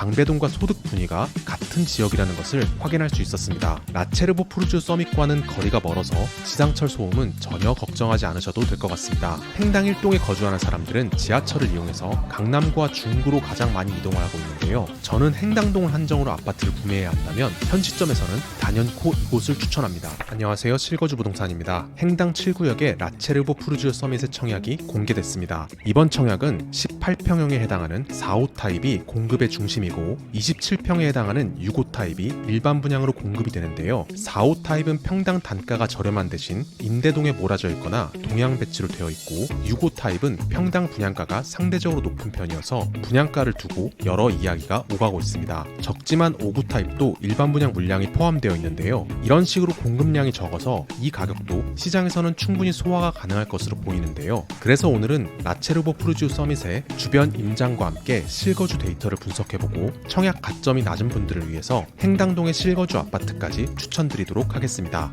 방배동과 소득 분위가 같은 지역이라는 것을 확인할 수 있었습니다. 라체르보푸르주 서밋과는 거리가 멀어서 지상철 소음은 전혀 걱정하지 않으셔도 될 것 같습니다. 횡당 1동에 거주하는 사람들은 지하철을 이용해서 강남구와 중구로 가장 많이 이동을 하고 있는데요. 저는 횡당동을 한정으로 아파트를 구매해야 한다면 현 시점에서는 단연코 이곳을 추천합니다. 안녕하세요, 실거주 부동산입니다. 횡당 7구역의 라체르보푸르주 서밋의 청약이 공개됐습니다. 이번 청약은 18평형에 해당하는 4호 타입이 공급의 중심이고 27평에 해당하는 6호 타입이 일반 분양으로 공급이 되는데요. 4호 타입은 평당 단가가 저렴한 대신 임대동에 몰아져 있거나 동양 배치로 되어 있고 6호 타입은 평당 분양가가 상대적으로 높은 편이어서 분양가를 두고 여러 이야기가 오가고 있습니다. 적지만 5구 타입도 일반 분양 물량이 포함되어 있는데요. 이런 식으로 공급량이 적어서 이 가격도 시장에서는 충분히 소화가 가능할 것으로 보이는데요. 그래서 오늘은 라체르보푸르주 서밋의 주변 임장과 함께 실거주 데이터를 분석해보고 청약 가점이 낮은 분들을 위해서 횡당동의 실거주 아파트까지 추천드리도록 하겠습니다.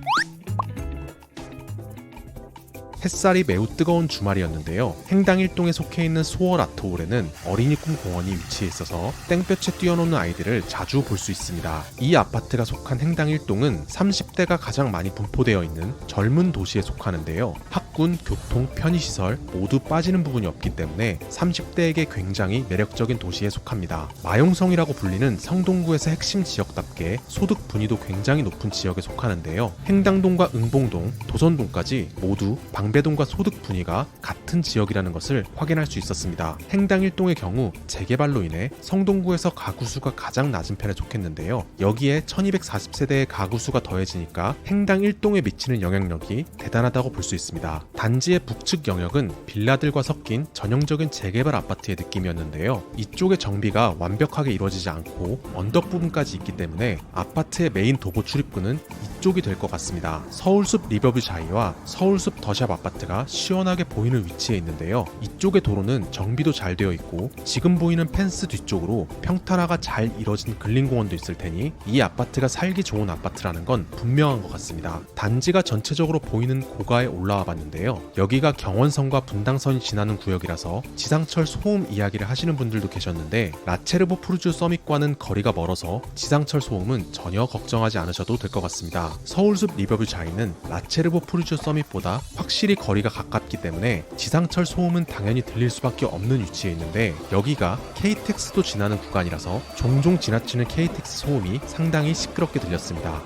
햇살이 매우 뜨거운 주말이었는데요. 횡당 1동에 속해 있는 소월 아트홀에는 어린이 꿈 공원이 위치해 있어서 땡볕에 뛰어노는 아이들을 자주 볼 수 있습니다. 이 아파트가 속한 횡당 1동은 30대가 가장 많이 분포되어 있는 젊은 도시에 속하는데요. 학군, 교통, 편의시설 모두 빠지는 부분이 없기 때문에 30대에게 굉장히 매력적인 도시에 속합니다. 마용성이라고 불리는 성동구에서 핵심 지역답게 소득 분위도 굉장히 높은 지역에 속하는데요. 횡당동과 응봉동, 도선동까지 모두 방배동과 소득 분위가 같은 지역이라는 것을 확인할 수 있었습니다. 횡당 1동의 경우 재개발로 인해 성동구에서 가구 수가 가장 낮은 편에 속했는데요. 여기에 1240세대의 가구 수가 더해지니까 횡당 1동에 미치는 영향력이 대단하다고 볼 수 있습니다. 단지의 북측 영역은 빌라들과 섞인 전형적인 재개발 아파트의 느낌이었는데요. 이쪽의 정비가 완벽하게 이루어지지 않고 언덕 부분까지 있기 때문에 아파트의 메인 도보 출입구는 이쪽이 될 것 같습니다. 서울숲 리버뷰 자이와 서울숲 더샵 아파트가 시원하게 보이는 위치에 있는데요. 이쪽의 도로는 정비도 잘 되어 있고 지금 보이는 펜스 뒤쪽으로 평탄화가 잘 이뤄진 근린공원도 있을 테니 이 아파트가 살기 좋은 아파트라는 건 분명한 것 같습니다. 단지가 전체적으로 보이는 고가에 올라와 봤는데요. 여기가 경원선과 분당선이 지나는 구역이라서 지상철 소음 이야기를 하시는 분들도 계셨는데 라체르보푸르주 서밋과는 거리가 멀어서 지상철 소음은 전혀 걱정하지 않으셔도 될 것 같습니다. 서울숲 리버뷰 자이는 라체르보푸르주 서밋보다 확실히 거리가 가깝기 때문에 지상철 소음은 당연히 들릴 수밖에 없는 위치에 있는데 여기가 KTX도 지나는 구간이라서 종종 지나치는 KTX 소음이 상당히 시끄럽게 들렸습니다.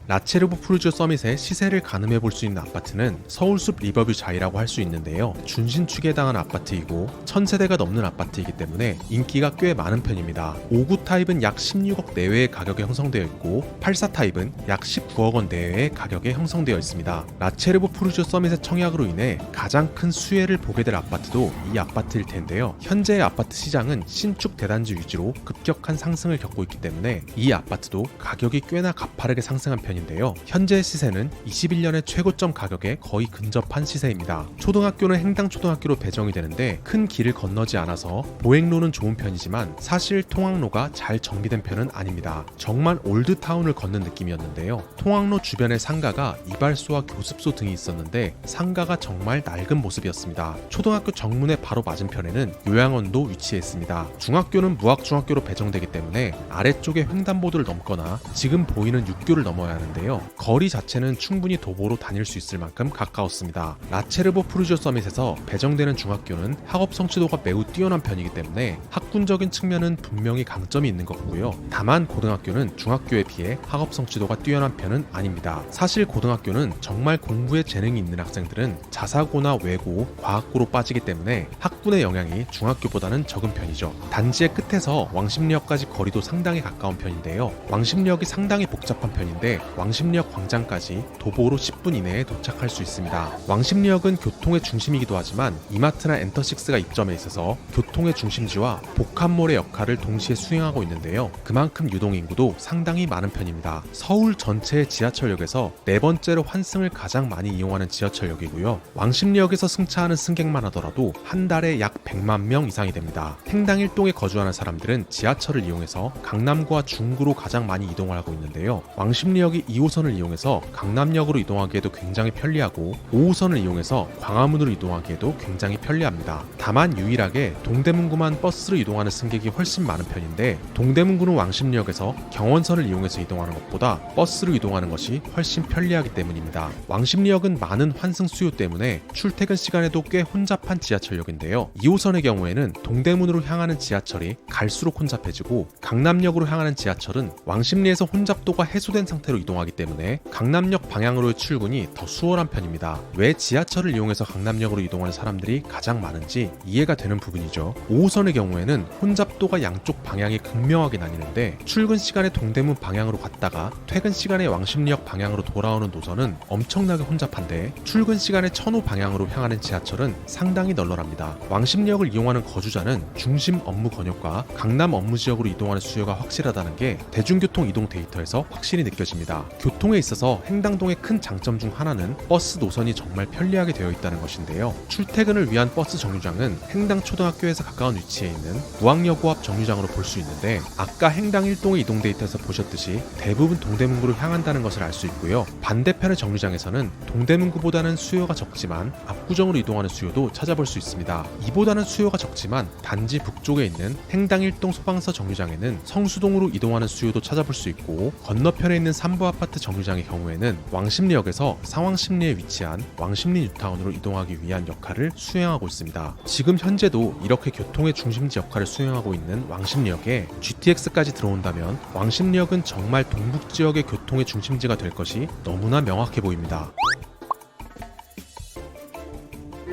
라체르보푸르주 서밋의 시세를 가늠해 볼 수 있는 아파트는 서울숲 리버뷰 자이라고 할 수 있는데요. 준신축에 해당한 아파트이고 1000세대가 넘는 아파트이기 때문에 인기가 꽤 많은 편입니다. 5구 타입은 약 16억 내외의 가격에 형성되어 있고 84 타입은 약 19억 원 내외의 가격에 형성되어 있습니다. 라체르보푸르주 서밋의 청약으로 인해 가장 큰 수혜를 보게 될 아파트도 이 아파트일 텐데요. 현재의 아파트 시장은 신축 대단지 위주로 급격한 상승을 겪고 있기 때문에 이 아파트도 가격이 꽤나 가파르게 상승한 편입니다. 현재 시세는 21년의 최고점 가격에 거의 근접한 시세입니다. 초등학교는 횡당 초등학교로 배정이 되는데 큰 길을 건너지 않아서 보행로는 좋은 편이지만 사실 통학로가 잘 정비된 편은 아닙니다. 정말 올드타운을 걷는 느낌이었는데요. 통학로 주변에 상가가 이발소와 교습소 등이 있었는데 상가가 정말 낡은 모습이었습니다. 초등학교 정문의 바로 맞은편에는 요양원도 위치해 있습니다. 중학교는 무학중학교로 배정되기 때문에 아래쪽에 횡단보도를 넘거나 지금 보이는 육교를 넘어야 하는데요. 거리 자체는 충분히 도보로 다닐 수 있을 만큼 가까웠습니다. 라체르보푸르주 서밋에서 배정되는 중학교는 학업 성취도가 매우 뛰어난 편이기 때문에 학군적인 측면은 분명히 강점이 있는 것 같고요. 다만 고등학교는 중학교에 비해 학업 성취도가 뛰어난 편은 아닙니다. 사실 고등학교는 정말 공부에 재능이 있는 학생들은 자사고나 외고, 과학고로 빠지기 때문에 학군의 영향이 중학교보다는 적은 편이죠. 단지의 끝에서 왕십리역까지 거리도 상당히 가까운 편인데요. 왕십리역이 상당히 복잡한 편인데 왕십리역 광장까지 도보로 10분 이내에 도착할 수 있습니다. 왕십리역은 교통의 중심이기도 하지만 이마트나 엔터식스가 입점해 있어서 교통의 중심지와 복합몰의 역할을 동시에 수행하고 있는데요. 그만큼 유동인구도 상당히 많은 편입니다. 서울 전체의 지하철역에서 네 번째로 환승을 가장 많이 이용하는 지하철역이고요. 왕십리역에서 승차하는 승객만 하더라도 한 달에 약 100만 명 이상이 됩니다. 행당 1동에 거주하는 사람들은 지하철을 이용해서 강남구와 중구로 가장 많이 이동을 하고 있는데요. 왕십리역이 2호선을 이용해서 강남역으로 이동하기에도 굉장히 편리하고 5호선을 이용해서 광화문으로 이동하기에도 굉장히 편리합니다. 다만 유일하게 동대문구만 버스로 이동하는 승객이 훨씬 많은 편인데 동대문구는 왕십리역에서 경원선을 이용해서 이동하는 것보다 버스로 이동하는 것이 훨씬 편리하기 때문입니다. 왕십리역은 많은 환승 수요 때문에 출퇴근 시간에도 꽤 혼잡한 지하철역인데요. 2호선의 경우에는 동대문으로 향하는 지하철이 갈수록 혼잡해지고 강남역으로 향하는 지하철은 왕십리에서 혼잡도가 해소된 상태로 이동하기 때문에 강남역 방향으로의 출근이 더 수월한 편입니다. 왜 지하철을 이용해서 강남역으로 이동하는 사람들이 가장 많은지 이해가 되는 부분이죠. 5호선의 경우에는 혼잡도가 양쪽 방향이 극명하게 나뉘는데 출근 시간에 동대문 방향으로 갔다가 퇴근 시간에 왕십리역 방향으로 돌아오는 노선은 엄청나게 혼잡한데 출근 시간에 천호 방향으로 향하는 지하철은 상당히 널널합니다. 왕십리역을 이용하는 거주자는 중심 업무 권역과 강남 업무 지역으로 이동하는 수요가 확실하다는 게 대중교통 이동 데이터에서 확실히 느껴집니다. 교통에 있어서 행당동의 큰 장점 중 하나는 버스 노선이 정말 편리하게 되어 있다는 것인데요. 출퇴근을 위한 버스 정류장은 행당초등학교에서 가까운 위치에 있는 무학여고 앞 정류장으로 볼 수 있는데 아까 행당 1동의 이동 데이터에서 보셨듯이 대부분 동대문구로 향한다는 것을 알 수 있고요. 반대편의 정류장에서는 동대문구보다는 수요가 적지만 압구정으로 이동하는 수요도 찾아볼 수 있습니다. 이보다는 수요가 적지만 단지 북쪽에 있는 행당 1동 소방서 정류장에는 성수동으로 이동하는 수요도 찾아볼 수 있고 건너편에 있는 삼부아파트 정류장의 경우에는 왕십리역에서 상왕십리에 위치한 왕십리 뉴타운으로 이동하기 위한 역할을 수행하고 있습니다. 지금 현재도 이렇게 교통의 중심지 역할을 수행하고 있는 왕십리역에 GTX까지 들어온다면 왕십리역은 정말 동북지역의 교통의 중심지가 될 것이 너무나 명확해 보입니다.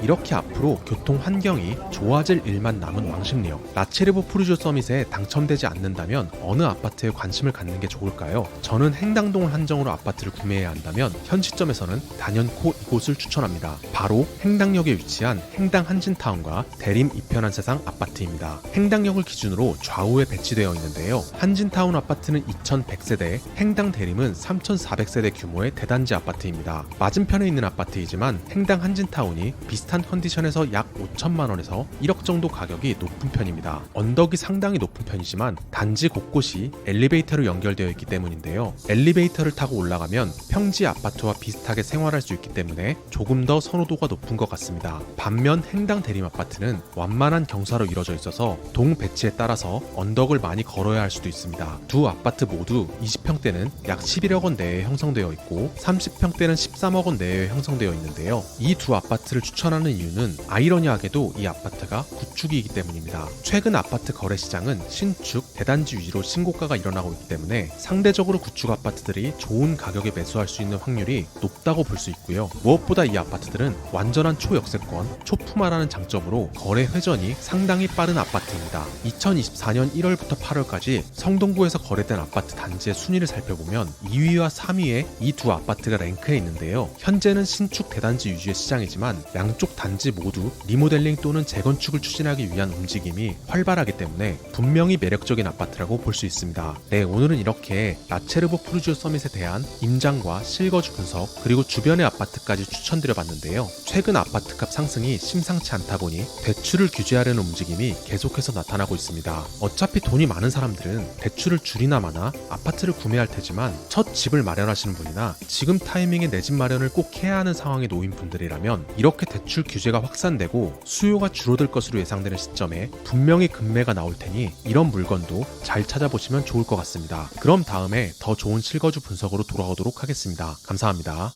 이렇게 앞으로 교통 환경이 좋아질 일만 남은 왕십리역. 라체르보 푸르조 서밋에 당첨되지 않는다면 어느 아파트에 관심을 갖는 게 좋을까요? 저는 행당동을 한정으로 아파트를 구매해야 한다면 현 시점에서는 단연코 이곳을 추천합니다. 바로 행당역에 위치한 행당 한진타운과 대림 이편한 세상 아파트입니다. 행당역을 기준으로 좌우에 배치되어 있는데요. 한진타운 아파트는 2100세대, 행당 대림은 3400세대 규모의 대단지 아파트입니다. 맞은편에 있는 아파트이지만 행당 한진타운이 비슷한 컨디션에서 약 5천만 원에서 1억 정도 가격이 높은 편입니다. 언덕이 상당히 높은 편이지만 단지 곳곳이 엘리베이터로 연결되어 있기 때문인데요. 엘리베이터를 타고 올라가면 평지 아파트와 비슷하게 생활할 수 있기 때문에 조금 더 선호도가 높은 것 같습니다. 반면 행당 대림 아파트는 완만한 경사로 이루어져 있어서 동 배치에 따라서 언덕을 많이 걸어야 할 수도 있습니다. 두 아파트 모두 20평대는 약 11억 원 내에 형성되어 있고 30평대는 13억 원 내에 형성되어 있는데요. 이 두 아파트를 추천하는 이유는 아이러니하게도 이 아파트가 구축이기 때문입니다. 최근 아파트 거래 시장은 신축, 대단지 위주로 신고가가 일어나고 있기 때문에 상대적으로 구축 아파트들이 좋은 가격에 매수할 수 있는 확률이 높다고 볼 수 있고요. 무엇보다 이 아파트들은 완전한 초역세권, 초품화라는 장점으로 거래 회전이 상당히 빠른 아파트입니다. 2024년 1월부터 8월까지 성동구에서 거래된 아파트 단지의 순위를 살펴보면 2위와 3위에 이 두 아파트가 랭크해 있는데요. 현재는 신축 대단지 위주의 시장이지만 양쪽 단지 모두 리모델링 또는 재건축을 추진하기 위한 움직임이 활발하기 때문에 분명히 매력적인 아파트라고 볼 수 있습니다. 네, 오늘은 이렇게 라체르보 푸르지오 서밋에 대한 임장과 실거주 분석 그리고 주변의 아파트까지 추천드려봤는데요. 최근 아파트값 상승이 심상치 않다 보니 대출을 규제하려는 움직임이 계속해서 나타나고 있습니다. 어차피 돈이 많은 사람들은 대출을 줄이나 마나 아파트를 구매할 테지만 첫 집을 마련하시는 분이나 지금 타이밍에 내 집 마련을 꼭 해야 하는 상황에 놓인 분들이라면 이렇게 대출 규제가 확산되고 수요가 줄어들 것으로 예상되는 시점에 분명히 급매가 나올 테니 이런 물건도 잘 찾아보시면 좋을 것 같습니다. 그럼 다음에 더 좋은 실거주 분석으로 돌아오도록 하겠습니다. 감사합니다.